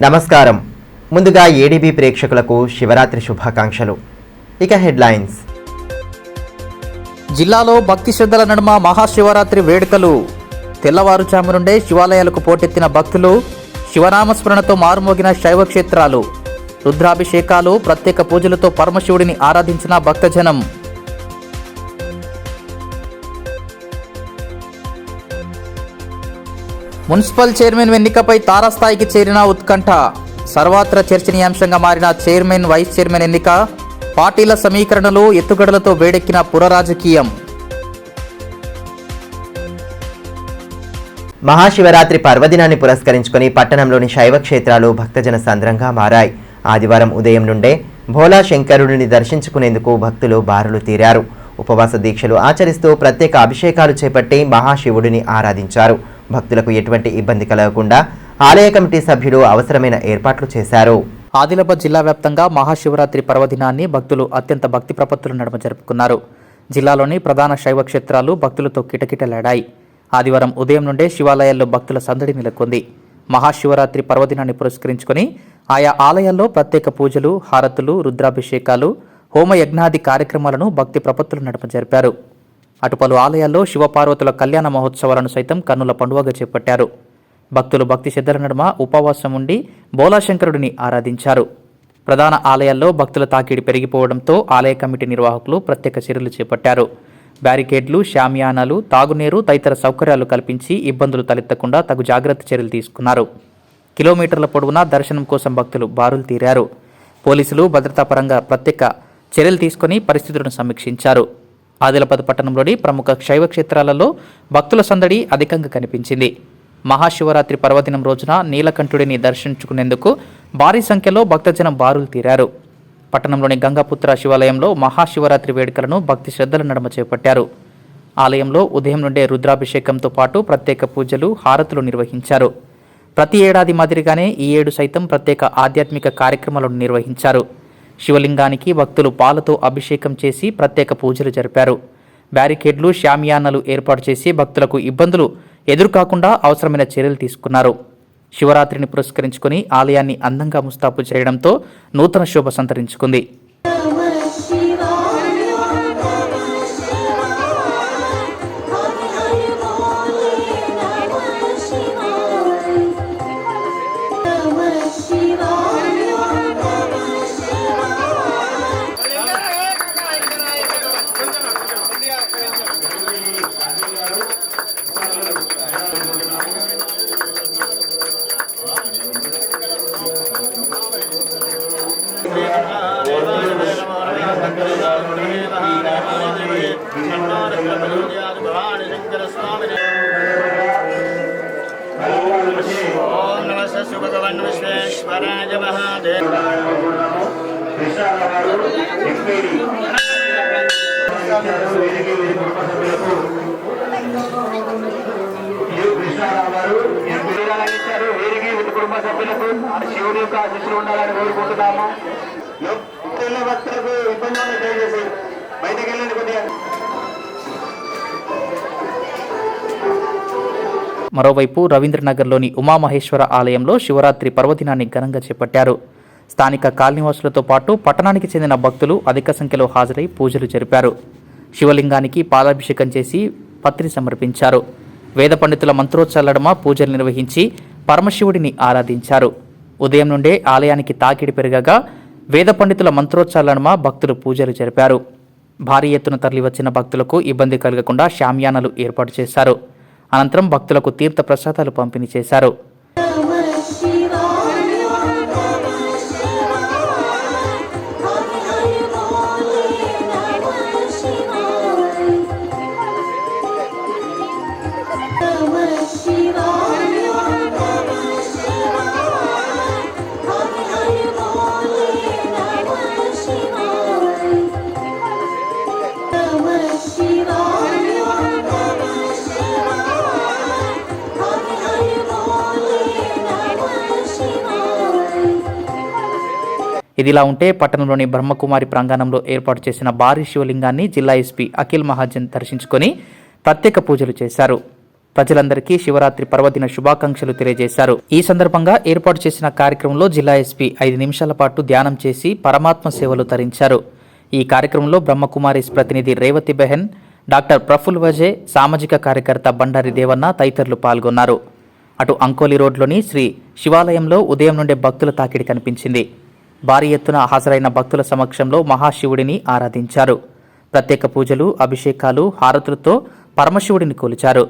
నమస్కారం. ముందుగా ఏడీబీ ప్రేక్షకులకు శివరాత్రి శుభాకాంక్షలు. ఇక హెడ్లైన్స్. జిల్లాలో భక్తి శ్రద్ధల నడుమ మహాశివరాత్రి వేడుకలు. తెల్లవారుజాము నుండే శివాలయాలకు పోటెత్తిన భక్తులు. శివనామస్మరణతో మారుమోగిన శైవ క్షేత్రాలు. రుద్రాభిషేకాలు, ప్రత్యేక పూజలతో పరమశివుడిని ఆరాధించిన భక్తజనం. మున్సిపల్ చైర్మన్ ఎన్నికపై తారాస్థాయికి చేరిన ఉత్కంఠ. సర్వత్రా చర్చనీయాంశంగా మారిన చైర్మన్, వైస్ చైర్మన్ ఎన్నిక. పార్టీల సమీకరణలు, ఎత్తుగడలతో వేడెక్కిన పురరాజకీయం. మహాశివరాత్రి పర్వదినాన్ని పురస్కరించుకుని పట్టణంలోని శైవ క్షేత్రాలు భక్తజన సంద్రంగా మారాయి. ఆదివారం ఉదయం నుండే భోలా శంకరుడిని దర్శించుకునేందుకు భక్తులు బారులు తీరారు. ఉపవాస దీక్షలు ఆచరిస్తూ ప్రత్యేక అభిషేకాలు చేపట్టి మహాశివుడిని ఆరాధించారు. భక్తులకు ఎటువంటి ఇబ్బంది కలగకుండా ఆలయ కమిటీ సభ్యులు అవసరమైన ఏర్పాట్లు చేశారు. ఆదిలాబాద్ జిల్లా వ్యాప్తంగా మహాశివరాత్రి పర్వదినాన్ని భక్తులు అత్యంత భక్తి ప్రపత్తుల నడుమ జరుపుకున్నారు. జిల్లాలోని ప్రధాన శైవ క్షేత్రాలు భక్తులతో కిటకిటలాడాయి. ఆదివారం ఉదయం నుండే శివాలయాల్లో భక్తుల సందడి నెలకొంది. మహాశివరాత్రి పర్వదినాన్ని పురస్కరించుకుని ఆయా ఆలయాల్లో ప్రత్యేక పూజలు, హారతులు, రుద్రాభిషేకాలు, హోమయజ్ఞాది కార్యక్రమాలను భక్తి ప్రపత్తుల నడుమ జరిపారు. అటు పలు ఆలయాల్లో శివపార్వతుల కళ్యాణ మహోత్సవాలను సైతం కన్నుల పండుగగా చేపట్టారు. భక్తులు భక్తి శ్రద్ధల నడుమ ఉపవాసం ఉండి బోలాశంకరుడిని ఆరాధించారు. ప్రధాన ఆలయాల్లో భక్తుల తాకిడి పెరిగిపోవడంతో ఆలయ కమిటీ నిర్వాహకులు ప్రత్యేక చర్యలు చేపట్టారు. బ్యారికేడ్లు, షామియానాలు, తాగునీరు తదితర సౌకర్యాలు కల్పించి ఇబ్బందులు తలెత్తకుండా తగు జాగ్రత్త చర్యలు తీసుకున్నారు. కిలోమీటర్ల పొడవునా దర్శనం కోసం భక్తులు బారులు తీరారు. పోలీసులు భద్రతా పరంగా ప్రత్యేక చర్యలు తీసుకుని పరిస్థితులను సమీక్షించారు. ఆదిలాబాద్ పట్టణంలోని ప్రముఖ శైవ క్షేత్రాలలో భక్తుల సందడి అధికంగా కనిపించింది. మహాశివరాత్రి పర్వదినం రోజున నీలకంఠుడిని దర్శించుకునేందుకు భారీ సంఖ్యలో భక్తజనం బారులు తీరారు. పట్టణంలోని గంగాపుత్ర శివాలయంలో మహాశివరాత్రి వేడుకలను భక్తి శ్రద్ధల నడుమ చేపట్టారు. ఆలయంలో ఉదయం నుండే రుద్రాభిషేకంతో పాటు ప్రత్యేక పూజలు, హారతులు నిర్వహించారు. ప్రతి ఏడాది మాదిరిగానే ఈ ఏడు సైతం ప్రత్యేక ఆధ్యాత్మిక కార్యక్రమాలను నిర్వహించారు. శివలింగానికి భక్తులు పాలతో అభిషేకం చేసి ప్రత్యేక పూజలు జరిపారు. బ్యారికేడ్లు, షామియానాలు ఏర్పాటు చేసి భక్తులకు ఇబ్బందులు ఎదురుకాకుండా అవసరమైన చర్యలు తీసుకున్నారు. శివరాత్రిని పురస్కరించుకుని ఆలయాన్ని అందంగా ముస్తాబు చేయడంతో నూతన శోభ సంతరించుకుంది. శివుడి యొక్క ఆశీస్సులు ఉండాలని కోరుకుంటున్నాము. భక్తులకు ఇబ్బంది దయచేసి బయటకు వెళ్ళండి కొద్దిగా. మరోవైపు రవీంద్రనగర్లోని ఉమామహేశ్వర ఆలయంలో శివరాత్రి పర్వదినాన్ని ఘనంగా చేపట్టారు. స్థానిక కాలనీవాసులతో పాటు పట్టణానికి చెందిన భక్తులు అధిక సంఖ్యలో హాజరై పూజలు జరిపారు. శివలింగానికి పాలాభిషేకం చేసి పత్రి సమర్పించారు. వేద పండితుల మంత్రోచ్చారణమ పూజలు నిర్వహించి పరమశివుడిని ఆరాధించారు. ఉదయం నుండే ఆలయానికి తాకిడి పెరగగా వేద పండితుల మంత్రోచ్చారణమ భక్తులు పూజలు జరిపారు. భారీ ఎత్తున తరలివచ్చిన భక్తులకు ఇబ్బంది కలగకుండా షామియానాలు ఏర్పాటు చేశారు. అనంతరం భక్తులకు తీర్థ ప్రసాదాలు పంపిణీ చేశారు. ఇదిలా ఉంటే పట్టణంలోని బ్రహ్మకుమారి ప్రాంగణంలో ఏర్పాటు చేసిన భారీ శివలింగాన్ని జిల్లా ఎస్పీ అఖిల్ మహాజన్ దర్శించుకొని ప్రత్యేక పూజలు చేశారు. ప్రజలందరికీ శివరాత్రి పర్వదిన శుభాకాంక్షలు తెలియజేశారు. ఈ సందర్భంగా ఏర్పాటు చేసిన కార్యక్రమంలో జిల్లా ఎస్పీ 5 నిమిషాల పాటు ధ్యానం చేసి పరమాత్మ సేవలు తరించారు. ఈ కార్యక్రమంలో బ్రహ్మకుమారిస్ ప్రతినిధి రేవతి బెహెన్, డాక్టర్ ప్రఫుల్ వజే, సామాజిక కార్యకర్త బండారి దేవన్న తదితరులు పాల్గొన్నారు. అటు అంకోలి రోడ్లోని శ్రీ శివాలయంలో ఉదయం నుండే భక్తుల తాకిడి కనిపించింది. భారీ ఎత్తున హాజరైన భక్తుల సమక్షంలో మహాశివుడిని ఆరాధించారు. ప్రత్యేక పూజలు, అభిషేకాలు, హారతులతో పరమశివుడిని కొలిచారు.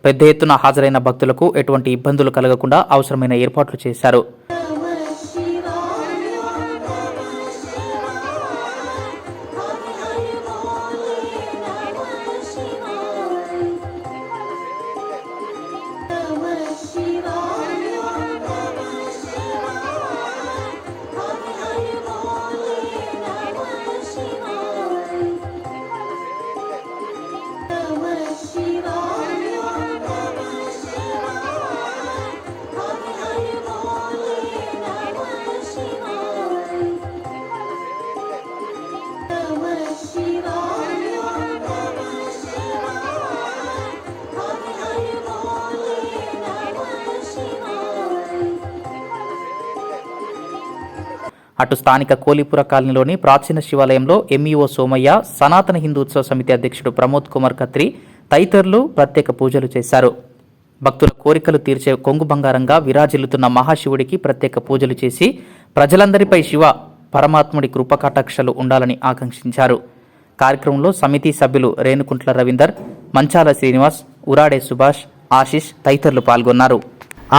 పెద్ద ఎత్తున హాజరైన భక్తులకు ఎటువంటి ఇబ్బందులు కలగకుండా అవసరమైన ఏర్పాట్లు చేశారు. అటు స్థానిక కోలీపుర కాలనీలోని ప్రాచీన శివాలయంలో ఎంఈఓ సోమయ్య, సనాతన హిందూ ఉత్సవ సమితి అధ్యక్షుడు ప్రమోద్ కుమార్ ఖత్రి తదితరులు ప్రత్యేక పూజలు చేశారు. భక్తుల కోరికలు తీర్చే కొంగు బంగారంగా విరాజిల్లుతున్న మహాశివుడికి ప్రత్యేక పూజలు చేసి ప్రజలందరిపై శివ పరమాత్ముడి కృపకటాక్షలు ఉండాలని ఆకాంక్షించారు. కార్యక్రమంలో సమితి సభ్యులు రేణుకుంట్ల రవీందర్, మంచాల శ్రీనివాస్, ఉరాడే సుభాష్, ఆశిష్ తదితరులు పాల్గొన్నారు.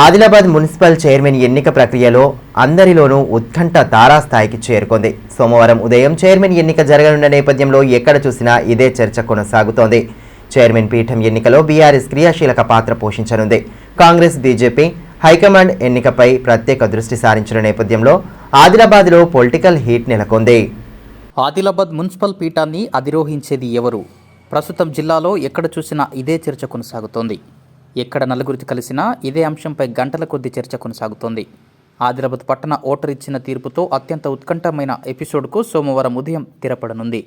ఆదిలాబాద్ మున్సిపల్ చైర్మన్ ఎన్నిక ప్రక్రియలో అందరిలోనూ ఉత్కంఠ తారాస్థాయికి చేరుకుంది. సోమవారం ఉదయం చైర్మన్ ఎన్నిక జరగనున్న నేపథ్యంలో ఎక్కడ చూసినా ఇదే చర్చ కొనసాగుతోంది. చైర్మన్ పీఠం ఎన్నికలో బీఆర్ఎస్ క్రియాశీలక పాత్ర పోషించనుంది. కాంగ్రెస్, బీజేపీ హైకమాండ్ ఎన్నికపై ప్రత్యేక దృష్టి సారించిన నేపథ్యంలో ఆదిలాబాద్లో పొలిటికల్ హీట్ నెలకొంది. ఆదిలాబాద్ మున్సిపల్ పీఠాన్ని అధిరోహించేది ఎవరు? ప్రస్తుతం జిల్లాలో ఎక్కడ చూసినా ఇదే చర్చ కొనసాగుతోంది. ఎక్కడ నలుగురితో కలిసినా ఇదే అంశంపై గంటల కొద్ది చర్చ కొనసాగుతోంది. ఆదిలాబాద్ పట్టణ ఓటర్ ఇచ్చిన తీర్పుతో అత్యంత ఉత్కంఠమైన ఎపిసోడ్కు సోమవారం ఉదయం తెరపడనుంది.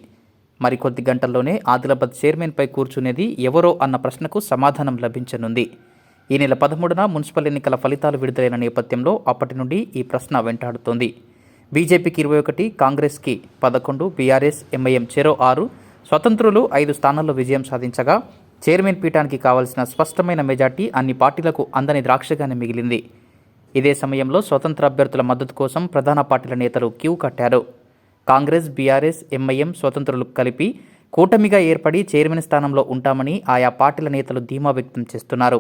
మరికొద్ది గంటల్లోనే ఆదిలాబాద్ చైర్మన్పై కూర్చునేది ఎవరో అన్న ప్రశ్నకు సమాధానం లభించనుంది. ఈ నెల 13న మున్సిపల్ ఎన్నికల ఫలితాలు విడుదలైన నేపథ్యంలో అప్పటి నుండి ఈ ప్రశ్న వెంటాడుతోంది. బీజేపీకి 21, కాంగ్రెస్కి 11, బీఆర్ఎస్, ఎంఐఎం చెరో 6, స్వతంత్రులు 5 స్థానాల్లో విజయం సాధించగా చైర్మన్ పీఠానికి కావాల్సిన స్పష్టమైన మెజార్టీ అన్ని పార్టీలకు అందని ద్రాక్షగానే మిగిలింది. ఇదే సమయంలో స్వతంత్ర అభ్యర్థుల మద్దతు కోసం ప్రధాన పార్టీల నేతలు క్యూ కట్టారు. కాంగ్రెస్, బీఆర్ఎస్, ఎంఐఎం, స్వతంత్రులు కలిపి కూటమిగా ఏర్పడి చైర్మన్ స్థానంలో ఉంటామని ఆయా పార్టీల నేతలు ధీమా వ్యక్తం చేస్తున్నారు.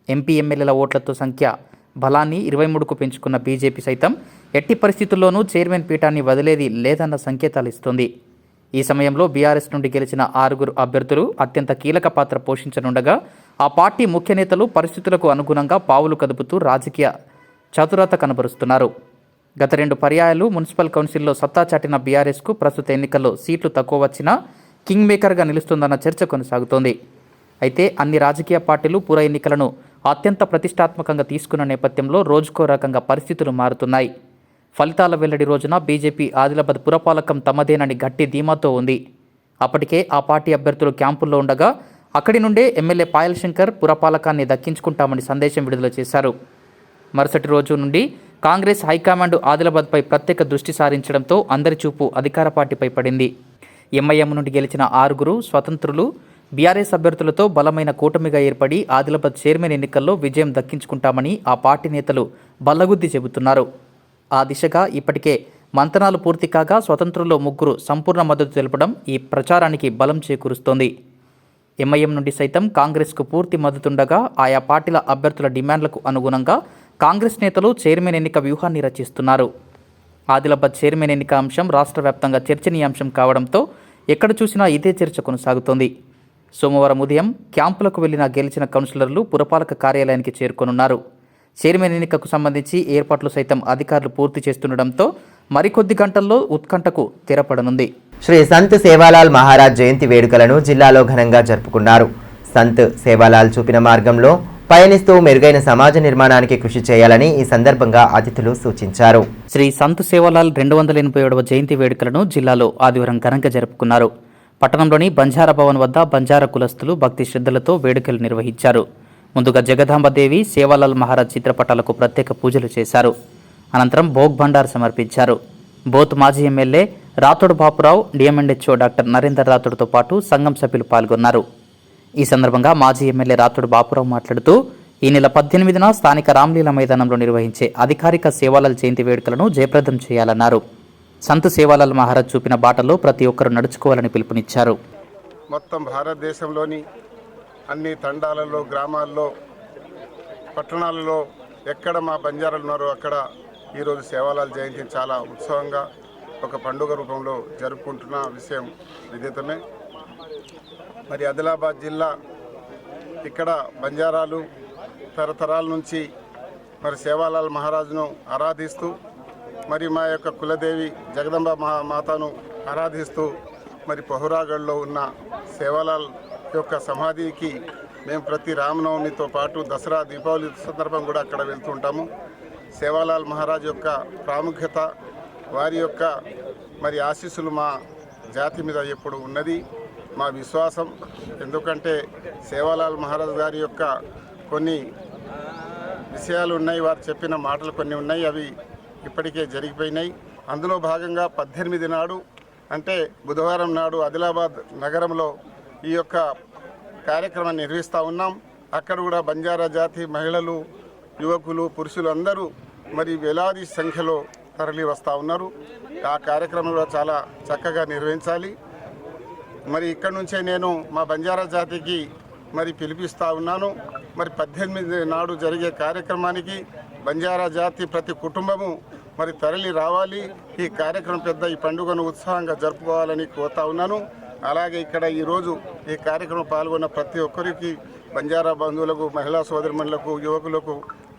ఎంపీ, ఎమ్మెల్యేల ఓట్లతో సంఖ్య బలాన్ని 23కు పెంచుకున్న బీజేపీ సైతం ఎట్టి పరిస్థితుల్లోనూ చైర్మన్ పీఠాన్ని వదిలేది లేదన్న సంకేతాలు ఇస్తోంది. ఈ సమయంలో బీఆర్ఎస్ నుండి గెలిచిన 6 అభ్యర్థులు అత్యంత కీలక పాత్ర పోషించనుండగా ఆ పార్టీ ముఖ్య నేతలు పరిస్థితులకు అనుగుణంగా పావులు కదుపుతూ రాజకీయ చతురత కనబరుస్తున్నారు. గత 2 పర్యాయాలు మున్సిపల్ కౌన్సిల్లో సత్తా చాటిన బీఆర్ఎస్కు ప్రస్తుత ఎన్నికల్లో సీట్లు తక్కువ వచ్చినా కింగ్ మేకర్గా నిలుస్తుందన్న చర్చ కొనసాగుతోంది. అయితే అన్ని రాజకీయ పార్టీలు పుర ఎన్నికలను అత్యంత ప్రతిష్టాత్మకంగా తీసుకున్న నేపథ్యంలో రోజుకో రకంగా పరిస్థితులు మారుతున్నాయి. ఫలితాల వెల్లడి రోజున బీజేపీ ఆదిలాబాద్ పురపాలకం తమదేనని గట్టి ధీమాతో ఉంది. అప్పటికే ఆ పార్టీ అభ్యర్థులు క్యాంపుల్లో ఉండగా అక్కడి నుండే ఎమ్మెల్యే పాయల్ శంకర్ పురపాలకాన్ని దక్కించుకుంటామని సందేశం విడుదల చేశారు. మరుసటి రోజు నుండి కాంగ్రెస్ హైకమాండ్ ఆదిలాబాద్పై ప్రత్యేక దృష్టి సారించడంతో అందరి చూపు అధికార పార్టీపై పడింది. ఎంఐఎం నుండి గెలిచిన 6 స్వతంత్రులు బీఆర్ఎస్ అభ్యర్థులతో బలమైన కూటమిగా ఏర్పడి ఆదిలాబాద్ చైర్మన్ ఎన్నికల్లో విజయం దక్కించుకుంటామని ఆ పార్టీ నేతలు బల్లగుద్ది చెబుతున్నారు. ఆ దిశగా ఇప్పటికే మంతనాలు పూర్తి కాగా స్వతంత్రుల్లో 3 సంపూర్ణ మద్దతు తెలపడం ఈ ప్రచారానికి బలం చేకూరుస్తోంది. ఎంఐఎం నుండి సైతం కాంగ్రెస్కు పూర్తి మద్దతుండగా ఆయా పార్టీల అభ్యర్థుల డిమాండ్లకు అనుగుణంగా కాంగ్రెస్ నేతలు చైర్మన్ ఎన్నిక వ్యూహాన్ని రచిస్తున్నారు. ఆదిలాబాద్ చైర్మన్ ఎన్నిక అంశం రాష్ట్ర వ్యాప్తంగా చర్చనీయాంశం కావడంతో ఎక్కడ చూసినా ఇదే చర్చ కొనసాగుతోంది. సోమవారం ఉదయం క్యాంపులకు వెళ్లిన గెలిచిన కౌన్సిలర్లు పురపాలక కార్యాలయానికి చేరుకోనున్నారు. చైర్మన్ ఎన్నికకు సంబంధించి ఏర్పాట్లు సైతం అధికారులు పూర్తి చేస్తుండటంతో మరికొద్ది గంటల్లో ఉత్కంఠకు తెరపడనుంది. శ్రీ సంత్ సేవాలాల్ మహారాజ్ జయంతి వేడుకలను జిల్లాలో ఘనంగా జరుపుకున్నారు. సంత్ సేవాలాల్ చూపిన మార్గంలో పయనిస్తూ మెరుగైన సమాజ నిర్మాణానికి కృషి చేయాలని ఈ సందర్భంగా అతిథులు సూచించారు. శ్రీ సంత్ సేవాలాల్ 287వ జయంతి వేడుకలను జిల్లాలో ఆదివారం ఘనంగా జరుపుకున్నారు. పట్టణంలోని బంజారా భవన్ వద్ద బంజారా కులస్తులు భక్తి శ్రద్ధలతో వేడుకలు నిర్వహించారు. ముందుగా జగదాంబదేవి, సేవాలాల్ మహారాజ్ చిత్రపటాలకు ప్రత్యేక పూజలు చేశారు. అనంతరం భోగ్ భండార్ సమర్పించారు. బోత్ మాజీ MLA Rathod Bapurao, DMHO doctor Narender రాథోడ్తో పాటు సంఘం సభ్యులు పాల్గొన్నారు. ఈ సందర్భంగా మాజీ ఎమ్మెల్యే రాథోడ్ బాపురావు మాట్లాడుతూ ఈ నెల 18న స్థానిక రామ్లీలా మైదానంలో నిర్వహించే అధికారిక సేవాలాల్ జయంతి వేడుకలను జయప్రదం చేయాలన్నారు. సంత్ సేవాలాల్ మహారాజ్ చూపిన బాటలో ప్రతి ఒక్కరూ నడుచుకోవాలని పిలుపునిచ్చారు. మొత్తం భారతదేశంలోని అన్ని తండాలలో, గ్రామాల్లో, పట్టణాలలో ఎక్కడ మా బంజారాలు ఉన్నారో అక్కడ ఈరోజు సేవాలాల్ జయంతిని చాలా ఉత్సవంగా ఒక పండుగ రూపంలో జరుపుకుంటున్న విషయం విదితమే. మరి ఆదిలాబాద్ జిల్లా ఇక్కడ బంజారాలు తరతరాల నుంచి మరి సేవాలాల్ మహారాజును ఆరాధిస్తూ మరి మా యొక్క కులదేవి జగదంబ మాతను ఆరాధిస్తూ మరి పహురాగఢ్లో ఉన్న సేవాలాల్ యొక్క సమాధికి మేము ప్రతి రామనవమితో పాటు దసరా, దీపావళి సందర్భం కూడా అక్కడ వెళ్తుంటాము. సేవాలాల్ మహారాజ్ యొక్క ప్రాముఖ్యత, వారి యొక్క మరి ఆశీస్సులు మా జాతి మీద ఎప్పుడు ఉన్నది మా విశ్వాసం. ఎందుకంటే సేవాలాల్ మహారాజ్ గారి యొక్క కొన్ని విషయాలు ఉన్నాయి, వారు చెప్పిన మాటలు కొన్ని ఉన్నాయి, అవి ఇప్పటికే జరిగిపోయినాయి. అందులో భాగంగా 18 నాడు అంటే బుధవారం నాడు ఆదిలాబాద్ నగరంలో ఈ యొక్క కార్యక్రమాన్ని నిర్వహిస్తూ ఉన్నాం. అక్కడ కూడా బంజారా జాతి మహిళలు, యువకులు, పురుషులు అందరూ మరి వేలాది సంఖ్యలో తరలి వస్తూ ఉన్నారు. ఆ కార్యక్రమంలో చాలా చక్కగా నిర్వహించాలి. మరి ఇక్కడ నుంచే నేను మా బంజారా జాతికి మరి పిలిపిస్తూ ఉన్నాను. మరి 18 నాడు జరిగే కార్యక్రమానికి బంజారా జాతి ప్రతి కుటుంబము మరి తరలి రావాలి. ఈ కార్యక్రమం పెద్ద ఈ పండుగను ఉత్సాహంగా జరుపుకోవాలని కోరుతా ఉన్నాను. అలాగే ఇక్కడ ఈరోజు ఈ కార్యక్రమం పాల్గొన్న ప్రతి ఒక్కరికి, బంజారా బంధువులకు, మహిళా సోదరిమణులకు, యువకులకు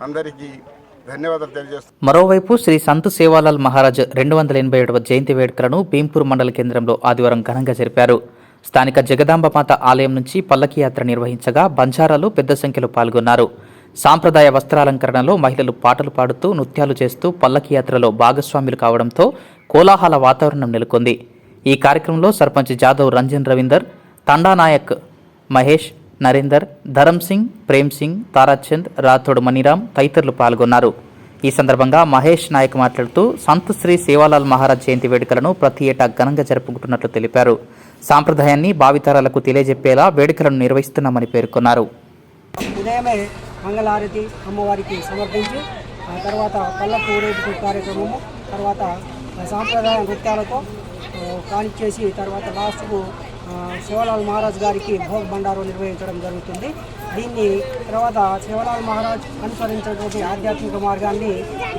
అందరికీ ధన్యవాదాలు తెలియజేస్తున్నాను. మరోవైపు శ్రీ సంత్ సేవాలాల్ మహారాజ్ 287వ జయంతి వేడుకలను భీంపూర్ మండల కేంద్రంలో ఆదివారం ఘనంగా జరిపారు. స్థానిక జగదాంబమాత ఆలయం నుంచి పల్లకి యాత్ర నిర్వహించగా బంజారాలు పెద్ద సంఖ్యలో పాల్గొన్నారు. సాంప్రదాయ వస్త్రాలంకరణలో మహిళలు పాటలు పాడుతూ, నృత్యాలు చేస్తూ పల్లకి యాత్రలో భాగస్వాములు కావడంతో కోలాహల వాతావరణం నెలకొంది. ఈ కార్యక్రమంలో సర్పంచ్ జాదవ్ రంజన్ రవీందర్, తండా నాయక్ మహేష్, నరేందర్, ధరమ్ సింగ్, ప్రేమ్ సింగ్, తారాచంద్, రాథోడ్ మణిరామ్ తదితరులు పాల్గొన్నారు. ఈ సందర్భంగా మహేష్ నాయక్ మాట్లాడుతూ సంత్ శ్రీ సేవాలాల్ మహారాజ్ జయంతి వేడుకలను ప్రతి ఏటా ఘనంగా జరుపుకుంటున్నట్లు తెలిపారు. సాంప్రదాయాన్ని భావితరాలకు తెలియజెప్పేలా వేడుకలను నిర్వహిస్తున్నామని పేర్కొన్నారు. ఉదయమే మంగళహారతి అమ్మవారికి సమర్పించి ఆ తర్వాత పల్లకి ఊరేగింపు కార్యక్రమము, తర్వాత సాంప్రదాయ నృత్యాలతో కానిచ్చేసి తర్వాత లాస్ట్కు సేవాలాల్ మహారాజ్ గారికి భోగ్ భండారు నిర్వహించడం జరుగుతుంది. దీన్ని తర్వాత సేవాలాల్ మహారాజ్ అనుసరించినటువంటి ఆధ్యాత్మిక మార్గాన్ని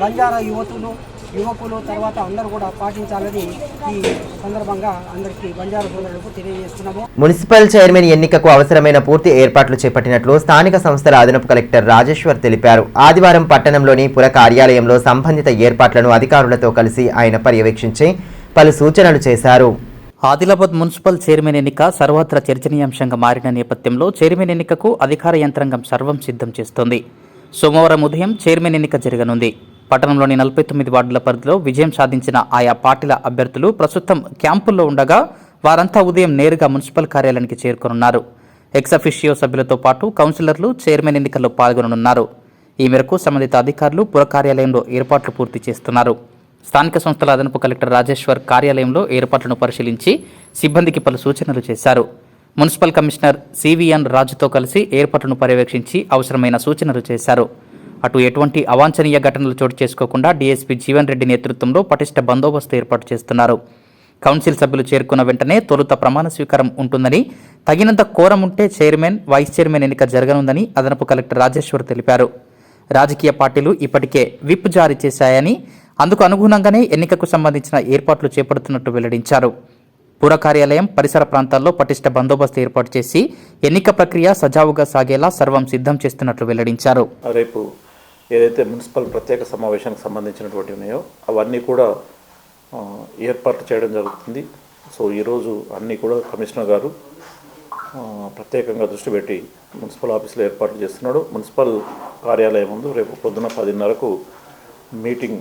బంజారా యువకులు తర్వాత అందరూ కూడా పాటించాలని ఈ సందర్భంగా అందరికీ బంజారా సోదరులకు తెలియజేస్తున్నాము. మున్సిపల్ చైర్మన్ ఎన్నికకు అవసరమైన పూర్తి ఏర్పాట్లు చేపట్టినట్లు స్థానిక సంస్థల అదనపు కలెక్టర్ రాజేశ్వర్ తెలిపారు. ఆదివారం పట్టణంలోని పుర కార్యాలయంలో సంబంధిత ఏర్పాట్లను అధికారులతో కలిసి ఆయన పర్యవేక్షించి పలు సూచనలు చేశారు. ఆదిలాబాద్ మున్సిపల్ చైర్మన్ ఎన్నిక సర్వత్రా చర్చనీయాంశంగా మారిన నేపథ్యంలో చైర్మన్ ఎన్నికకు అధికార యంత్రాంగం సర్వం సిద్ధం చేస్తోంది. సోమవారం ఉదయం చైర్మన్ ఎన్నిక జరగనుంది. పట్టణంలోని 49 వార్డుల పరిధిలో విజయం సాధించిన ఆయా పార్టీల అభ్యర్థులు ప్రస్తుతం క్యాంపుల్లో ఉండగా వారంతా ఉదయం నేరుగా మున్సిపల్ కార్యాలయానికి చేరుకోనున్నారు. ఎక్సఫిషియో సభ్యులతో పాటు కౌన్సిలర్లు చైర్మన్ ఎన్నికల్లో పాల్గొననున్నారు. ఈ మేరకు సంబంధిత అధికారులు పుర కార్యాలయంలో ఏర్పాట్లు పూర్తి చేస్తున్నారు. స్థానిక సంస్థల అదనపు కలెక్టర్ రాజేశ్వర్ కార్యాలయంలో ఏర్పాట్లను పరిశీలించి సిబ్బందికి పలు సూచనలు చేశారు. మున్సిపల్ కమిషనర్ సివిఎన్ రాజుతో కలిసి ఏర్పాట్లను పర్యవేక్షించి అవసరమైన సూచనలు చేశారు. అటు ఎటువంటి అవాంఛనీయ ఘటనలు చోటు చేసుకోకుండా డీఎస్పీ జీవన్ రెడ్డి నేతృత్వంలో పటిష్ట బందోబస్తు ఏర్పాటు చేస్తున్నారు. కౌన్సిల్ సభ్యులు చేరుకున్న వెంటనే తొలుత ప్రమాణ స్వీకారం ఉంటుందని, తగినంత కోరం ఉంటే చైర్మన్, వైస్ చైర్మన్ ఎన్నిక జరగనుందని అదనపు కలెక్టర్ రాజేశ్వర్ తెలిపారు. రాజకీయ పార్టీలు ఇప్పటికే విప్ జారీ చేశాయని, అందుకు అనుగుణంగానే ఎన్నికకు సంబంధించిన ఏర్పాట్లు చేపడుతున్నట్టు వెల్లడించారు. పుర కార్యాలయం పరిసర ప్రాంతాల్లో పటిష్ట బందోబస్తు ఏర్పాటు చేసి ఎన్నిక ప్రక్రియ సజావుగా సాగేలా సర్వం సిద్ధం చేస్తున్నట్లు వెల్లడించారు. రేపు ఏదైతే మున్సిపల్ ప్రత్యేక సమావేశానికి సంబంధించినటువంటి ఉన్నాయో అవన్నీ కూడా ఏర్పాటు చేయడం జరుగుతుంది. సో ఈరోజు అన్నీ కూడా కమిషనర్ గారు ప్రత్యేకంగా దృష్టి పెట్టి మున్సిపల్ ఆఫీసులో ఏర్పాట్లు చేస్తున్నాడు. మున్సిపల్ కార్యాలయం ముందు రేపు పొద్దున 10:30కు మీటింగ్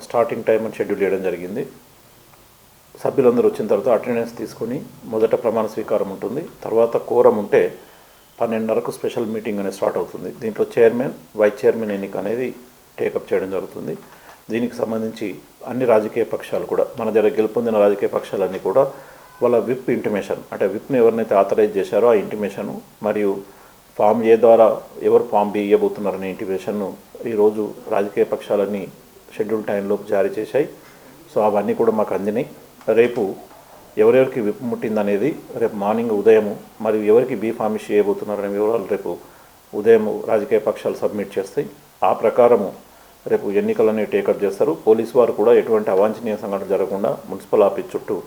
స్టార్టింగ్ టైం అని షెడ్యూల్ చేయడం జరిగింది. సభ్యులందరూ వచ్చిన తర్వాత అటెండెన్స్ తీసుకొని మొదట ప్రమాణ స్వీకారం ఉంటుంది. తర్వాత కోరం ఉంటే 12:30కు స్పెషల్ మీటింగ్ అనేది స్టార్ట్ అవుతుంది. దీంట్లో చైర్మన్, వైస్ చైర్మన్ ఎన్నిక అనేది టేకప్ చేయడం జరుగుతుంది. దీనికి సంబంధించి అన్ని రాజకీయ పక్షాలు కూడా, మన దగ్గర గెలుపొందిన రాజకీయ పక్షాలన్నీ కూడా వాళ్ళ విప్ ఇంటిమేషన్, అంటే విప్ని ఎవరినైతే ఆథరైజ్ చేశారో ఆ ఇంటిమేషను మరియు ఫామ్ ఏ ద్వారా ఎవరు ఫామ్ బి ఇవ్వబోతున్నారనే ఇంటిమేషన్ను ఈరోజు రాజకీయ పక్షాలన్నీ షెడ్యూల్ టైంలోపు జారీ చేశాయి. సో అవన్నీ కూడా మాకు అందినాయి. రేపు ఎవరెవరికి విప్ ముట్టిందనేది రేపు మార్నింగ్ ఉదయం మరియు ఎవరికి బీ ఫామ్ ఇష్యూ చేయబోతున్నారనే వివరాలు రేపు ఉదయం రాజకీయ పక్షాలు సబ్మిట్ చేస్తాయి. ఆ ప్రకారము రేపు ఎన్నికలన్నీ టేకప్ చేస్తారు. పోలీసు వారు కూడా ఎటువంటి అవాంఛనీయ సంఘటన జరగకుండా మున్సిపల్ ఆఫీస్ చుట్టూ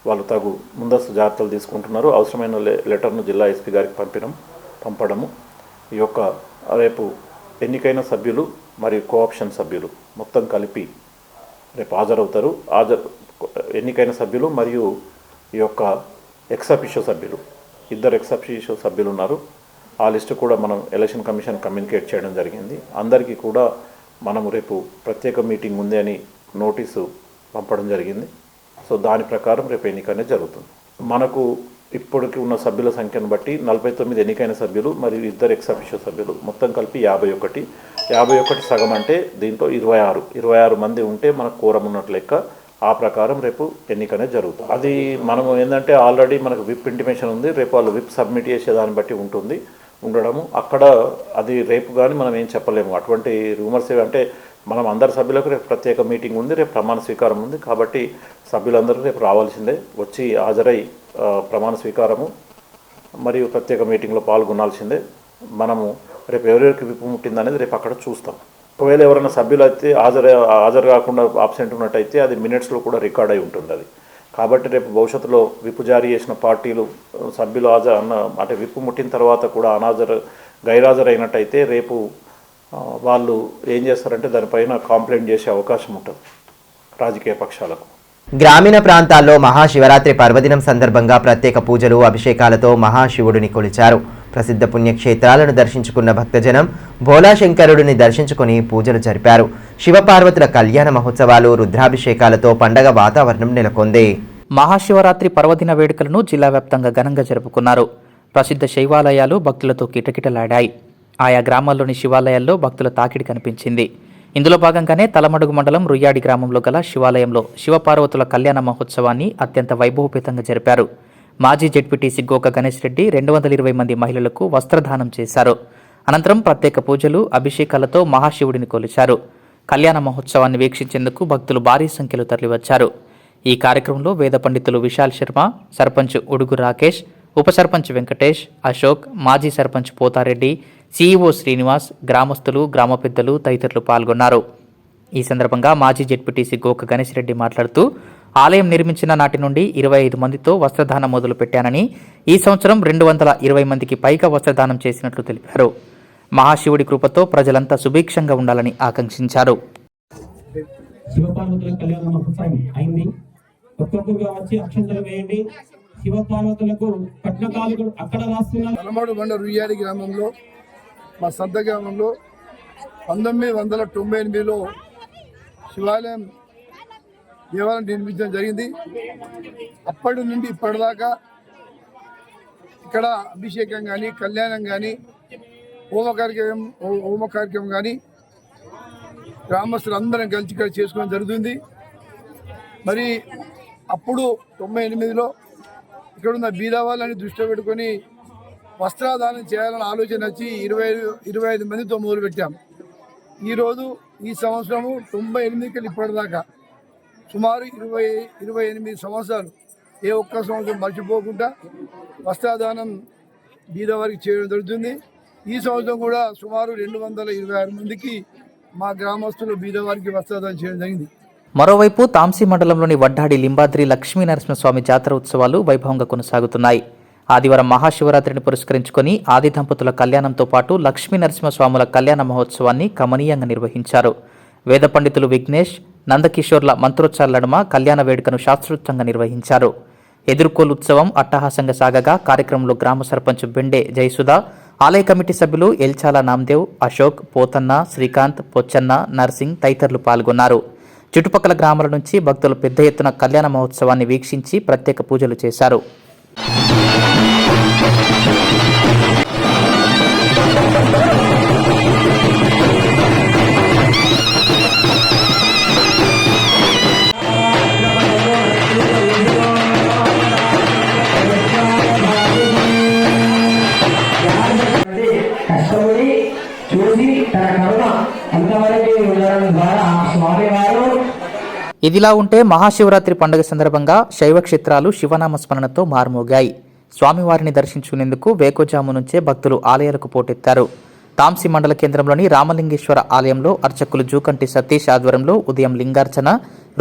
వాళ్ళు తగు ముందస్తు జాగ్రత్తలు తీసుకుంటున్నారు. అవసరమైన లెటర్ను జిల్లా ఎస్పీ గారికి పంపడము. ఈ యొక్క రేపు ఎన్నికైన సభ్యులు మరియు కోఆప్షన్ సభ్యులు మొత్తం కలిపి రేపు హాజరవుతారు. ఎన్నికైన సభ్యులు మరియు ఈ యొక్క ఎక్స్-అఫిషియో సభ్యులు, 2 ఎక్స్-అఫిషియో సభ్యులు ఉన్నారు. ఆ లిస్టు కూడా మనం ఎలక్షన్ కమిషన్ కమ్యూనికేట్ చేయడం జరిగింది. అందరికీ కూడా మనము రేపు ప్రత్యేక మీటింగ్ ఉంది అని నోటీసు పంపడం జరిగింది. సో దాని ప్రకారం రేపు ఎన్నిక అనేది జరుగుతుంది. మనకు ఇప్పటికి ఉన్న సభ్యుల సంఖ్యను బట్టి 49 ఎన్నికైన సభ్యులు మరియు 2 ఎక్స్-అఫిషియో సభ్యులు మొత్తం కలిపి 51 సగం అంటే దీంట్లో 26 మంది ఉంటే మనకు కోరం ఉన్నట్లు లెక్క. ఆ ప్రకారం రేపు ఎన్నిక అనేది జరుగుతుంది. అది మనము ఏంటంటే ఆల్రెడీ మనకు విప్ ఇంటిమేషన్ ఉంది. రేపు వాళ్ళు విప్ సబ్మిట్ చేసేదాన్ని బట్టి ఉండడము అక్కడ అది రేపు కానీ మనం ఏం చెప్పలేము. అటువంటి రూమర్స్ అంటే మనం అందరి సభ్యులకు రేపు ప్రత్యేక మీటింగ్ ఉంది, రేపు ప్రమాణ స్వీకారం ఉంది. కాబట్టి సభ్యులందరూ రేపు రావాల్సిందే, వచ్చి హాజరై ప్రమాణ స్వీకారము మరియు ప్రత్యేక మీటింగ్లో పాల్గొనాల్సిందే. మనము రేపు ఎవరెవరికి విప్పు ముట్టిందనేది రేపు అక్కడ చూస్తాం. ఒకవేళ ఎవరైనా సభ్యులు అయితే హాజరు కాకుండా ఆబ్సెంట్ ఉన్నట్టయితే అది మినిట్స్లో కూడా రికార్డ్ అయి ఉంటుంది అది. కాబట్టి రేపు భవిష్యత్తులో విప్పు జారీ చేసిన పార్టీలు సభ్యులు అంటే విప్పు ముట్టిన తర్వాత కూడా గైరాజరైనట్టయితే రేపు వాళ్ళు ఏం చేస్తారంటే దానిపైన కంప్లైంట్ చేసే అవకాశం ఉంటుంది రాజకీయ పక్షాలకు. గ్రామీణ ప్రాంతాల్లో మహాశివరాత్రి పర్వదినం సందర్భంగా ప్రత్యేక పూజలు, అభిషేకాలతో మహాశివుడిని కొలిచారు. ప్రసిద్ధ పుణ్యక్షేత్రాలను దర్శించుకున్న భక్తజనం భోలాశంకరుడిని దర్శించుకుని పూజలు జరిపారు. శివపార్వతుల కళ్యాణ మహోత్సవాలు, రుద్రాభిషేకాలతో పండగ వాతావరణం నెలకొంది. మహాశివరాత్రి పర్వదిన వేడుకలను జిల్లా వ్యాప్తంగా ఘనంగా జరుపుకున్నారు. ప్రసిద్ధ శైవాలయాలు భక్తులతో కిటకిటలాడాయి. ఆయా గ్రామాల్లోని శివాలయాల్లో భక్తుల తాకిడి కనిపించింది. ఇందులో భాగంగానే తలమడుగు మండలం రుయ్యాడి గ్రామంలో గల శివాలయంలో శివపార్వతుల కళ్యాణ మహోత్సవాన్ని అత్యంత వైభవపేతంగా జరిపారు. మాజీ జెడ్పీటీసీ గోక గణేష్ రెడ్డి 220 మంది మహిళలకు వస్త్రదానం చేశారు. అనంతరం ప్రత్యేక పూజలు, అభిషేకాలతో మహాశివుడిని కొలిచారు. కళ్యాణ మహోత్సవాన్ని వీక్షించేందుకు భక్తులు భారీ సంఖ్యలో తరలివచ్చారు. ఈ కార్యక్రమంలో వేద పండితులు విశాల్ శర్మ, సర్పంచ్ ఉడుగు రాకేష్, ఉప సర్పంచ్ వెంకటేష్, అశోక్, మాజీ సర్పంచ్ పోతారెడ్డి, సీఈఓ శ్రీనివాస్, గ్రామస్తులు, గ్రామ పెద్దలు తదితరులు పాల్గొన్నారు. ఈ సందర్భంగా మాజీ జెడ్పీటీసీ గోక గణేష్ రెడ్డి మాట్లాడుతూ ఆలయం నిర్మించిన నాటి నుండి 25 మందితో వస్త్రదానం మొదలు పెట్టానని, ఈ సంవత్సరం 220 మందికి పైగా వస్త్రదానం చేసినట్లు తెలిపారు. మహాశివుడి కృపతో ప్రజలంతా సుభిక్షంగా ఉండాలని ఆకాంక్షించారు. శివపార్వతుల కళ్యాణ మహోత్సవం అయింది. ఒక్కొక్కరుగా వచ్చి అక్షంతలు వేయండి. శివపార్వతులకు పట్నకాలు అక్కడ రాస్తున్నారు. తలమడు బండ రుయ్యాడి గ్రామంలో, మా సొంత గ్రామంలో 1998లో శివాలయం దేవాలయం నిర్మించడం జరిగింది. అప్పటి నుండి ఇప్పటిదాకా ఇక్కడ అభిషేకం కానీ, కళ్యాణం కానీ, హోమ కార్యక్రమం కానీ గ్రామస్తులు అందరం కలిసి ఇక్కడ చేసుకోవడం జరుగుతుంది. మరి అప్పుడు 98లో ఇక్కడున్న బీదవాళ్ళని దృష్టిలో పెట్టుకొని వస్త్రదానం చేయాలని ఆలోచన వచ్చి 25 మందితో మొదలుపెట్టాం. ఈరోజు ఈ సంవత్సరము 98కి ఇప్పటిదాకా సుమారు 28 సంవత్సరాలు ఏ ఒక్క సంవత్సరం మర్చిపోకుండా వస్త్రదానం బీదవారికి చేయడం జరుగుతుంది. ఈ సంవత్సరం కూడా సుమారు 226 మందికి మా గ్రామస్తులు బీదవారికి వస్త్రదానం చేయడం జరిగింది. మరోవైపు తాంసీ మండలంలోని వడ్డాడి లింబాద్రి లక్ష్మీ నరసింహస్వామి జాతర ఉత్సవాలు వైభవంగా కొనసాగుతున్నాయి. ఆదివారం మహాశివరాత్రిని పురస్కరించుకొని ఆది దంపతుల కళ్యాణంతో పాటు లక్ష్మీ నరసింహస్వాముల కళ్యాణ మహోత్సవాన్ని కమనీయంగా నిర్వహించారు. వేద పండితులు విఘ్నేష్, నందకిషోర్ల మంత్రోచ్చాల నడుమ కళ్యాణ వేడుకను శాస్త్రోక్తంగా నిర్వహించారు. ఎదుర్కోలు ఉత్సవం అట్టహాసంగా సాగగా కార్యక్రమంలో గ్రామ సర్పంచ్ బెండే జయసుధ, ఆలయ కమిటీ సభ్యులు ఎల్చాల నామదేవ్, అశోక్, పోతన్న, శ్రీకాంత్, పొచ్చన్న, నర్సింగ్ తదితరులు పాల్గొన్నారు. చుట్టుపక్కల గ్రామాల నుంచి భక్తులు పెద్ద ఎత్తున కళ్యాణ మహోత్సవాన్ని వీక్షించి ప్రత్యేక పూజలు చేశారు. కష్టపడి చూసి తన కరుణ అంతవరకు ఉండడం ద్వారా స్వామివారు. ఇదిలా ఉంటే మహాశివరాత్రి పండుగ సందర్భంగా శైవ క్షేత్రాలు శివనామ స్మరణతో మారుమోగాయి. స్వామివారిని దర్శించుకునేందుకు వేకోజాము నుంచే భక్తులు ఆలయాలకు పోటెత్తారు. తాంసి మండల కేంద్రంలోని రామలింగేశ్వర ఆలయంలో అర్చకులు జూకంటి సతీష్ ఆధ్వర్యంలో ఉదయం లింగార్చన,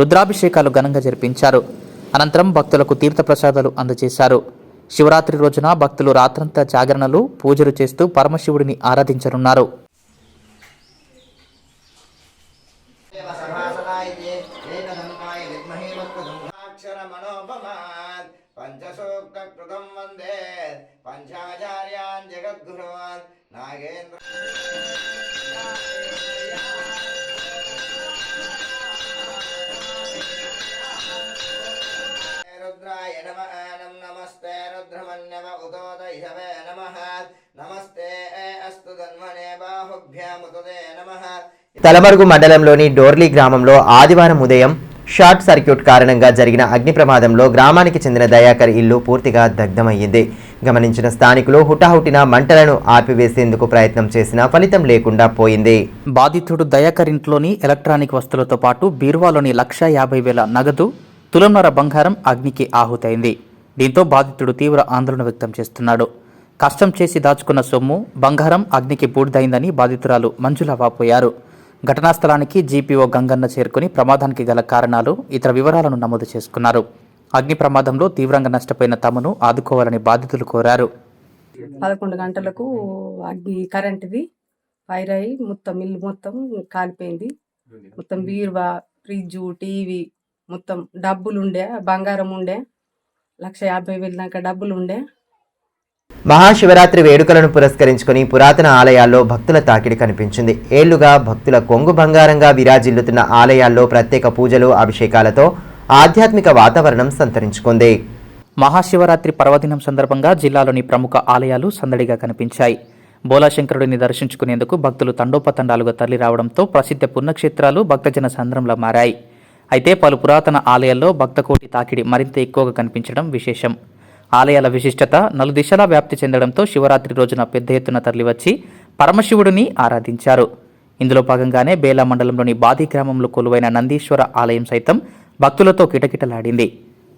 రుద్రాభిషేకాలు ఘనంగా జరిపించారు. అనంతరం భక్తులకు తీర్థప్రసాదాలు అందజేశారు. శివరాత్రి రోజున భక్తులు రాత్రంతా జాగరణలు, పూజలు చేస్తూ పరమశివుడిని ఆరాధించనున్నారు. పంచసూక్తకృతం వందే పంచాచార్యాన్ జగద్గురువాన్ నాగేంద్ర రుద్రాయ నమః. నమస్తే రుద్రమన్యవ ఉదోదయవే నమః. నమస్తే అస్తు ధన్వనే బాహుభ్యాముదే నమః. తలమరుగు మండలంలోని డోర్లీ గ్రామంలో ఆదివారం ఉదయం షార్ట్ సర్క్యూట్ కారణంగా జరిగిన అగ్ని ప్రమాదంలో గ్రామానికి చెందిన దయాకర్ ఇల్లు పూర్తిగా దగ్ధమయ్యింది. గమనించిన స్థానికులు హుటాహుటిన మంటలను ఆర్పివేసేందుకు ప్రయత్నం చేసినా ఫలితం లేకుండా పోయింది. బాధితుడు దయాకర్ ఇంట్లోని ఎలక్ట్రానిక్ వస్తువులతో పాటు బీరువాలోని 1,50,000 నగదు, తులంన్నర బంగారం అగ్నికి ఆహుతైంది. దీంతో బాధితుడు తీవ్ర ఆందోళన వ్యక్తం చేస్తున్నాడు. కష్టం చేసి దాచుకున్న సొమ్ము, బంగారం అగ్నికి బూడిదైందని బాధితురాలు మంజుల వాపోయారు. ఘటనా స్థలానికి జీపీఓ గంగన్న చేరుకుని ప్రమాదానికి గల కారణాలు, ఇతర వివరాలను నమోదు చేసుకున్నారు. అగ్ని ప్రమాదంలో తీవ్రంగా నష్టపోయిన తమను ఆదుకోవాలని బాధితులు కోరారు. 11 గంటలకు అగ్ని కరెంటుది ఫైర్ అయ్యి మొత్తం ఇల్లు మొత్తం కాలిపోయింది. మొత్తం బీరువా, ఫ్రిడ్జ్, టీవీ, మొత్తం డబ్బులు ఉండే, బంగారం ఉండే, 1,50,000 దాకా డబ్బులు ఉండే. మహాశివరాత్రి వేడుకలను పురస్కరించుకుని పురాతన ఆలయాల్లో భక్తుల తాకిడి కనిపించింది. ఏళ్లుగా భక్తుల కొంగు బంగారంగా విరాజిల్లుతున్న ఆలయాల్లో ప్రత్యేక పూజలు, అభిషేకాలతో ఆధ్యాత్మిక వాతావరణం సంతరించుకుంది. మహాశివరాత్రి పర్వదినం సందర్భంగా జిల్లాలోని ప్రముఖ ఆలయాలు సందడిగా కనిపించాయి. బోలాశంకరుడిని దర్శించుకునేందుకు భక్తులు తండోపతండాలుగా తరలి రావడంతో ప్రసిద్ధ పుణ్యక్షేత్రాలు భక్తజన సంద్రంలా మారాయి. అయితే పలు పురాతన ఆలయాల్లో భక్తకోటి తాకిడి మరింత ఎక్కువగా కనిపించడం విశేషం. ఆలయాల విశిష్టత నలుదిశలా వ్యాప్తి చెందడంతో శివరాత్రి రోజున పెద్ద ఎత్తున తరలివచ్చి పరమశివుడిని ఆరాధించారు. ఇందులో భాగంగానే బేలా మండలంలోని బాది గ్రామంలో కొలువైన నందీశ్వర ఆలయం సైతం భక్తులతో కిటకిటలాడింది.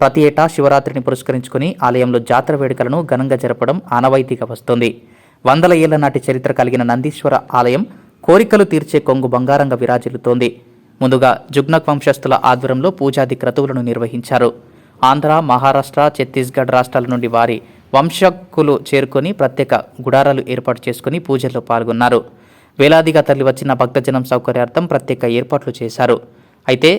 ప్రతి ఏటా శివరాత్రిని పురస్కరించుకుని ఆలయంలో జాతర వేడుకలను ఘనంగా జరపడం ఆనవాయితీగా వస్తోంది. 100 ఏళ్ల నాటి చరిత్ర కలిగిన నందీశ్వర ఆలయం కోరికలు తీర్చే కొంగు బంగారంగా విరాజిల్లుతోంది. ముందుగా జుగ్నక్ వంశస్థుల ఆధ్వర్యంలో పూజాది క్రతువులను నిర్వహించారు. ఆంధ్ర, మహారాష్ట్ర, ఛత్తీస్గఢ్ రాష్ట్రాల నుండి వారి వంశకులు చేరుకొని ప్రత్యేక గుడారాలు ఏర్పాటు చేసుకుని పూజల్లో పాల్గొన్నారు. వేలాదిగా తరలివచ్చిన భక్తజనం సౌకర్యార్థం ప్రత్యేక ఏర్పాట్లు చేశారు. అయితే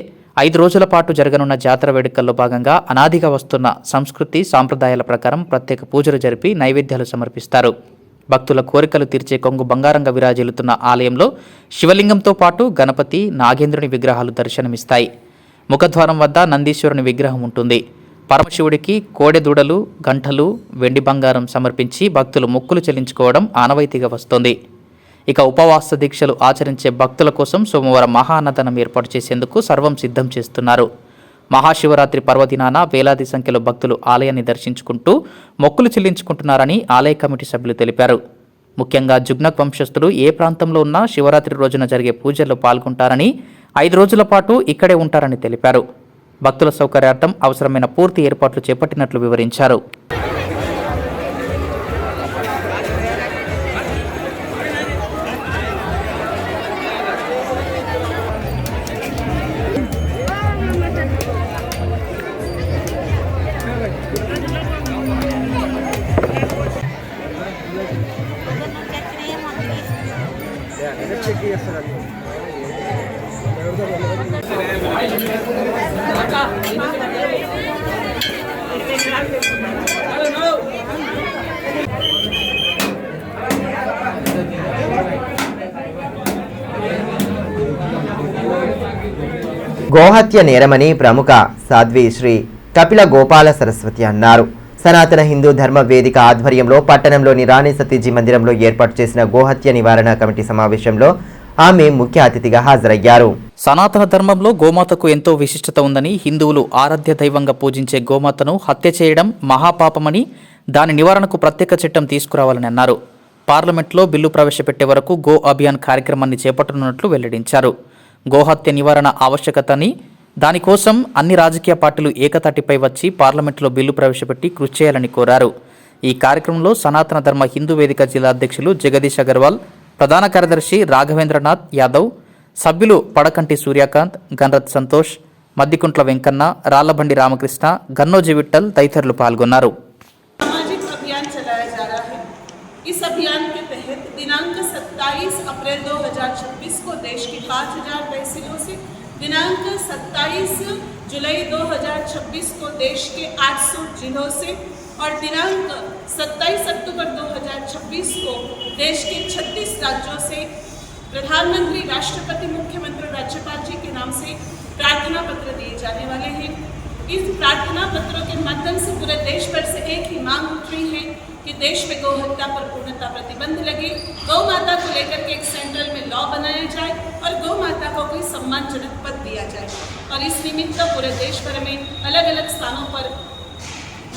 5 రోజుల పాటు జరగనున్న జాతర వేడుకల్లో భాగంగా అనాదిగా వస్తున్న సంస్కృతి సాంప్రదాయాల ప్రకారం ప్రత్యేక పూజలు జరిపి నైవేద్యాలు సమర్పిస్తారు. భక్తుల కోరికలు తీర్చే కొంగు బంగారంగా విరాజిల్లుతున్న ఆలయంలో శివలింగంతో పాటు గణపతి, నాగేంద్రుని విగ్రహాలు దర్శనమిస్తాయి. ముఖద్వారం వద్ద నందీశ్వరుని విగ్రహం ఉంటుంది. పరమశివుడికి కోడెదూడలు, గంటలు, వెండి బంగారం సమర్పించి భక్తులు మొక్కులు చెల్లించుకోవడం ఆనవాయితీగా వస్తోంది. ఇక ఉపవాస దీక్షలు ఆచరించే భక్తుల కోసం సోమవారం మహా అన్నదానం ఏర్పాటు చేసేందుకు సర్వం సిద్ధం చేస్తున్నారు. మహాశివరాత్రి పర్వదినాన వేలాది సంఖ్యలో భక్తులు ఆలయాన్ని దర్శించుకుంటూ మొక్కులు చెల్లించుకుంటున్నారని ఆలయ కమిటీ సభ్యులు తెలిపారు. ముఖ్యంగా జుగ్నక్ వంశస్థులు ఏ ప్రాంతంలో ఉన్నా శివరాత్రి రోజున జరిగే పూజల్లో పాల్గొంటారని, 5 రోజుల పాటు ఇక్కడే ఉంటారని తెలిపారు. భక్తుల సౌకర్యార్థం అవసరమైన పూర్తి ఏర్పాట్లు చేపట్టినట్లు వివరించారు. గోహత్య నేరమని ప్రముఖ సాధ్వి శ్రీ కపిల గోపాల సరస్వతి అన్నారు. సనాతన హిందూ ధర్మ వేదిక ఆధ్వర్యంలో పట్టణంలోని రాణి సతీజీ మందిరంలో ఏర్పాటు చేసిన గోహత్య నివారణ కమిటీ సమావేశంలో ఆమె ముఖ్య అతిథిగా హాజరయ్యారు. సనాతన ధర్మంలో గోమాతకు ఎంతో విశిష్టత ఉందని, హిందువులు ఆరాధ్య దైవంగా పూజించే గోమాతను హత్య చేయడం మహాపాపమని, దాని నివారణకు ప్రత్యేక చట్టం తీసుకురావాలని అన్నారు. పార్లమెంట్లో బిల్లు ప్రవేశపెట్టే వరకు గో అభియాన్ కార్యక్రమాన్ని చేపట్టనున్నట్లు వెల్లడించారు. గోహత్య నివారణ ఆవశ్యకతని, దానికోసం అన్ని రాజకీయ పార్టీలు ఏకతాటిపై వచ్చి పార్లమెంట్లో బిల్లు ప్రవేశపెట్టి కృషి చేయాలని కోరారు. ఈ కార్యక్రమంలో సనాతన ధర్మ హిందూ వేదిక జిల్లా అధ్యక్షులు జగదీష్ అగర్వాల్, ప్రధాన కార్యదర్శి రాఘవేంద్రనాథ్ యాదవ్, సభ్యులు పడకంటి సూర్యకాంత్, గన్రత్ సంతోష్, మద్దికుంట్ల వెంకన్న, రాళ్లబండి రామకృష్ణ, గన్నోజీ విఠల్ తదితరులు పాల్గొన్నారు. इस अभियान के तहत दिनांक 27 अप्रैल 2026 को देश के 5000 तहसीलों से, दिनांक 27 जुलाई 2026 को देश के 800 जिलों से और दिनांक 27 अक्टूबर 2026 को देश के 36 राज्यों से प्रधानमंत्री, राष्ट्रपति, मुख्यमंत्री, राज्यपाल जी के नाम से प्रार्थना पत्र दिए जाने वाले हैं। इस प्रार्थना पत्रों के माध्यम से पूरे देश भर से एक ही मांग उठ रही है कि देश में गौ हत्या पर पूर्णतः प्रतिबंध लगे, गौ माता को लेकर के एक सेंट्रल में लॉ बनाया जाए और गौ माता को कोई सम्मानजनक पद दिया जाए। और इस निमित्त पूरे देश भर में अलग अलग स्थानों पर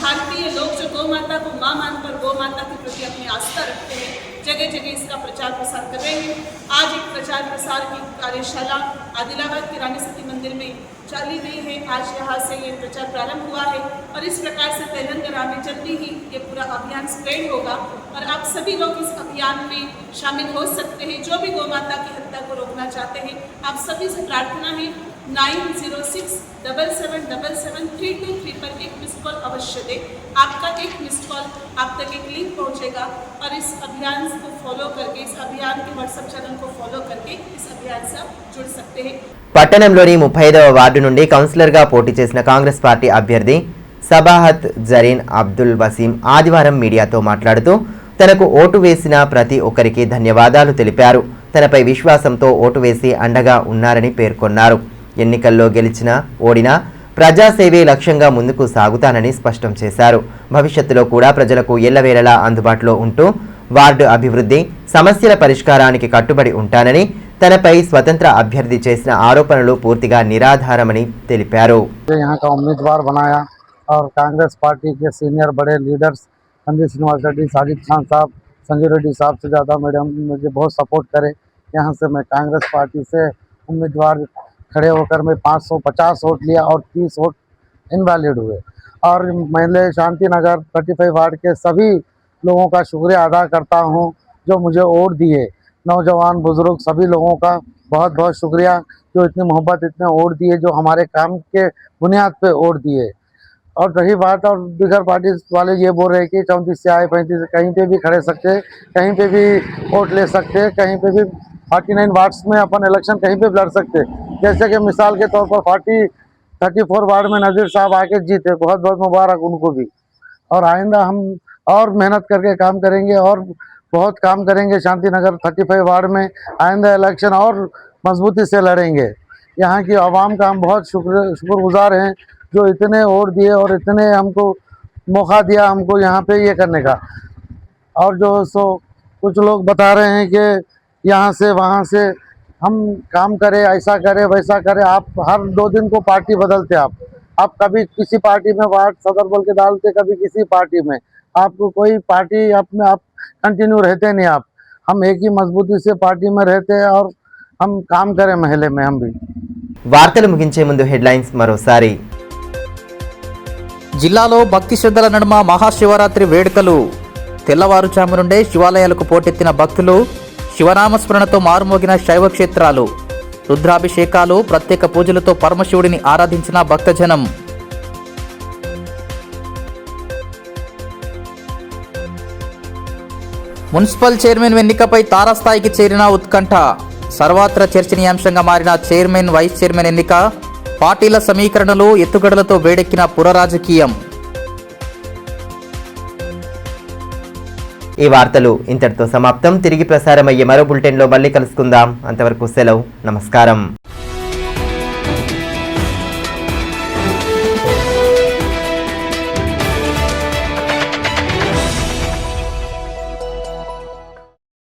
भारतीय लोग जो गौ माता को मां मानकर गौ माता के प्रति अपनी आस्था रखते हैं, जगह जगह इसका प्रचार प्रसार कर रहे हैं। आज एक प्रचार प्रसार की कार्यशाला आदिलाबाद के रानी सती मंदिर में चली गई है। आज यहाँ से ये प्रचार प्रारंभ हुआ है और इस प्रकार से तेलंगाना में जल्दी ही ये पूरा अभियान स्प्रेड होगा और आप सभी लोग इस अभियान में शामिल हो सकते हैं। जो भी गौ माता की हत्या को रोकना चाहते हैं, आप सभी से प्रार्थना है 9067773223 पर एक मिस कॉल अवश्य दें। आपका एक मिस कॉल आप तक एक लिंक पहुंचेगा और इस अभियान को फॉलो करके, इस अभियान के व्हाट्सएप चैनल को फॉलो करके इस अभियान से आप जुड़ सकते हैं। పట్టణంలోని 35వ వార్డు నుండి కౌన్సిలర్గా పోటీ చేసిన కాంగ్రెస్ పార్టీ అభ్యర్థి సబాహత్ జరీన్ అబ్దుల్ వసీం ఆదివారం మీడియాతో మాట్లాడుతూ తనకు ఓటు వేసిన ప్రతి ఒక్కరికి ధన్యవాదాలు తెలిపారు. తనపై విశ్వాసంతో ఓటు వేసి అండగా ఉన్నారని పేర్కొన్నారు. ఎన్నికల్లో గెలిచినా ఓడినా ప్రజాసేవే లక్ష్యంగా ముందుకు సాగుతానని స్పష్టం చేశారు. భవిష్యత్తులో కూడా ప్రజలకు ఎల్లవేళలా అందుబాటులో ఉంటూ వార్డు అభివృద్ధి, సమస్యల పరిష్కారానికి కట్టుబడి ఉంటానని, తనపై స్వతంత్ర అభ్యర్థి చేసిన ఆరోపణలు పూర్తిగా నిరాధారమని తెలిపారు. यहाँ का उम्मीदवार बनाया और कांग्रेस पार्टी के सीनियर बड़े लीडर्स रणजीत श्रीनिवास रेड्डी, साजिद खान साहब, संजय रेड्डी साहब से ज़्यादा मैडम मुझे बहुत सपोर्ट करे। यहाँ से मैं कांग्रेस पार्टी से उम्मीदवार खड़े होकर मैं 550 वोट लिया और 30 वोट इनवैलिड हुए। और मैं शांति नगर 35 वार्ड के सभी लोगों का शुक्रिया अदा करता हूँ जो मुझे वोट दिए। नौजवान, बुजुर्ग सभी लोगों का बहुत बहुत शुक्रिया जो इतनी मोहब्बत, इतने वोट दिए, जो हमारे काम के बुनियाद पे वोट दिए। और रही बात, और बिगर पार्टी वाले ये बोल रहे हैं कि 34 से आए 35 से कहीं पे भी खड़े सकते, कहीं पे भी वोट ले सकते, कहीं पे भी 49 वार्ड्स में अपन इलेक्शन कहीं पे लड़ सकते। जैसे कि मिसाल के तौर पर 34 वार्ड में नज़ीर साहब आके जीते, बहुत बहुत मुबारक उनको भी। और आइंदा हम और मेहनत करके काम करेंगे और बहुत काम करेंगे। शांति नगर 35 वार्ड में आइंदा इलेक्शन और मजबूती से लड़ेंगे। यहाँ की आवाम का हम बहुत शुक्रगुजार हैं जो इतने वोट दिए और इतने हमको मौका दिया हमको यहाँ पे ये करने का। और जो सो कुछ लोग बता रहे हैं कि यहाँ से वहाँ से हम काम करें, ऐसा करें वैसा करें। आप हर 2 दिन को पार्टी बदलते, आप कभी किसी पार्टी में वार्ड सदर बोल के डालते, कभी किसी पार्टी में। आपको कोई पार्टी अपने आप कंटिन्यू रहते नहीं। आप हम एक ही मजबूती से पार्टी में रहते हैं और हम काम करें महल्ले में हम भी। వార్తలు ముగించే ముందు హెడ్లైన్స్ మరోసారి. జిల్లాలో భక్తి శ్రద్ధల నడుమ మహాశివరాత్రి వేడుకలు. తెల్లవారుజాము నుండే శివాలయాలకు పోటెత్తిన భక్తులు. శివనామస్మరణతో మారుమోగిన శైవ క్షేత్రాలు. రుద్రాభిషేకాలు, ప్రత్యేక పూజలతో పరమశివుడిని ఆరాధించిన భక్తజనం. మున్సిపల్ చైర్మన్ ఎన్నికపై తారాస్థాయికి చేరిన ఉత్కంఠ. సర్వత్రా చర్చనీయాంశంగా మారిన చైర్మన్, వైస్ చైర్మన్ ఎన్నిక. పార్టీల సమీకరణలు, ఎత్తుగడలతో వేడెక్కిన పుర రాజకీయం. ఈ వార్తలు ఇంతటితో సమాప్తం. తిరిగి ప్రసారమయ్యే మరో బులెటిన్లో మళ్ళీ కలుసుకుందాం. అంతవరకు సెలవు. నమస్కారం.